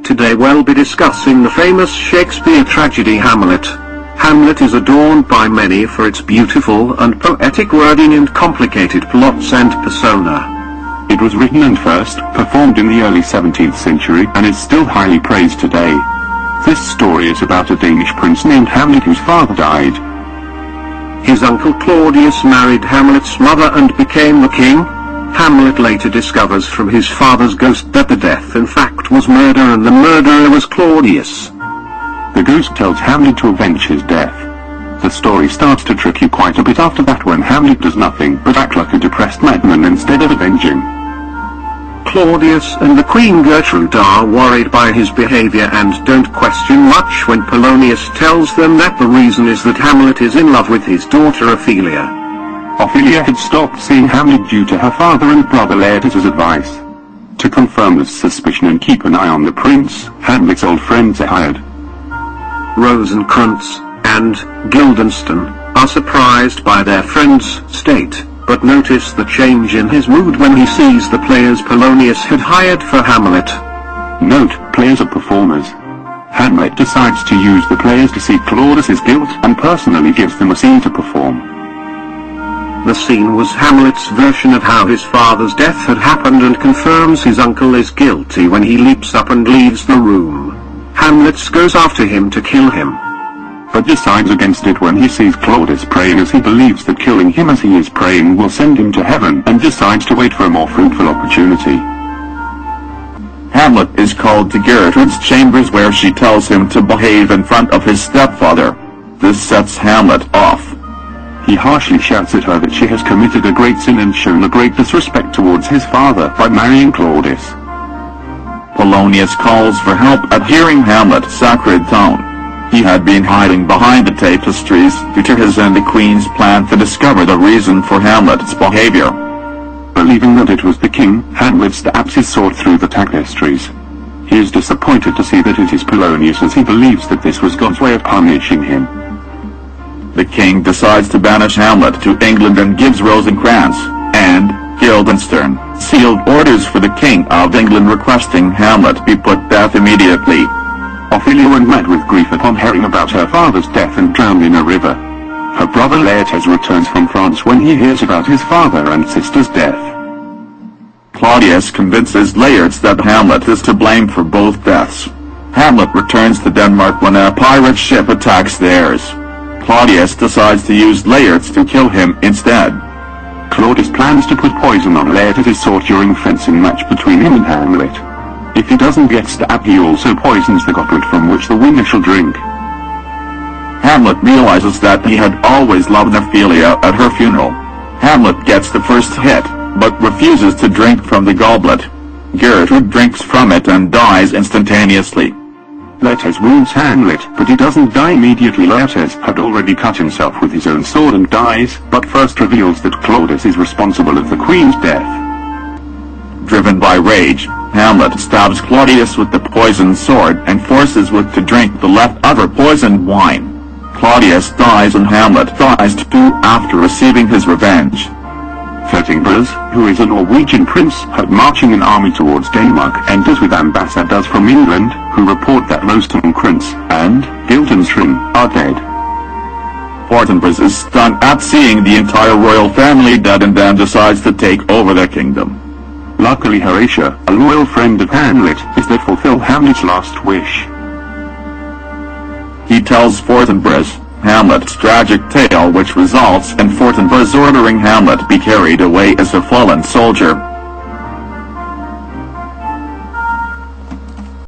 today we'll be discussing the famous Shakespeare tragedy Hamlet. Hamlet is adored by many for its beautiful and poetic wording and complicated plots and persona. It was written and first performed in the early 17th century and is still highly praised today. This story is about a Danish prince named Hamlet whose father died. His uncle Claudius married Hamlet's mother and became the king. Hamlet later discovers from his father's ghost that the death in fact was murder and the murderer was Claudius. The ghost tells Hamlet to avenge his death. The story starts to trick you quite a bit after that when Hamlet does nothing but act like a depressed madman instead of avenging. Claudius and the Queen Gertrude are worried by his behavior and don't question much when Polonius tells them that the reason is that Hamlet is in love with his daughter Ophelia. Ophelia had stopped seeing Hamlet due to her father and brother Laertes' advice. To confirm this suspicion and keep an eye on the prince, Hamlet's old friends are hired. Rosencrantz and Guildenstern are surprised by their friend's state, but notice the change in his mood when he sees the players Polonius had hired for Hamlet. Note, players are performers. Hamlet decides to use the players to see Claudius' guilt and personally gives them a scene to perform. The scene was Hamlet's version of how his father's death had happened and confirms his uncle is guilty when he leaps up and leaves the room. Hamlet goes after him to kill him, but decides against it when he sees Claudius praying as he believes that killing him as he is praying will send him to heaven and decides to wait for a more fruitful opportunity. Hamlet is called to Gertrude's chambers where she tells him to behave in front of his stepfather. This sets Hamlet off. He harshly shouts at her that she has committed a great sin and shown a great disrespect towards his father by marrying Claudius. Polonius calls for help at hearing Hamlet's sacred tone. He had been hiding behind the tapestries due to his and the Queen's plan to discover the reason for Hamlet's behavior. Believing that it was the king, Hamlet stabs his sword through the tapestries. He is disappointed to see that it is Polonius as he believes that this was God's way of punishing him. The king decides to banish Hamlet to England and gives Rosencrantz and Guildenstern sealed orders for the King of England requesting Hamlet be put to death immediately. Ophelia went mad with grief upon hearing about her father's death and drowned in a river. Her brother Laertes returns from France when he hears about his father and sister's death. Claudius convinces Laertes that Hamlet is to blame for both deaths. Hamlet returns to Denmark when a pirate ship attacks theirs. Claudius decides to use Laertes to kill him instead. Claudius plans to put poison on Laertes' sword during a fencing match between him and Hamlet. If he doesn't get stabbed, he also poisons the goblet from which the winner shall drink. Hamlet realizes that he had always loved Ophelia at her funeral. Hamlet gets the first hit, but refuses to drink from the goblet. Gertrude drinks from it and dies instantaneously. Laertes wounds Hamlet, but he doesn't die immediately. Laertes had already cut himself with his own sword and dies, but first reveals that Claudius is responsible of the Queen's death. Driven by rage, Hamlet stabs Claudius with the poisoned sword and forces Wit to drink the leftover poisoned wine. Claudius dies and Hamlet dies too after receiving his revenge. Fortinbras, who is a Norwegian prince, had marching an army towards Denmark and is with ambassadors from England, who report that Rosencrantz and Guildenstern are dead. Fortinbras is stunned at seeing the entire royal family dead and then decides to take over the kingdom. Luckily Horatia, a loyal friend of Hamlet, is there to fulfill Hamlet's last wish. He tells Fortinbras Hamlet's tragic tale, which results in Fortinbras ordering Hamlet be carried away as a fallen soldier.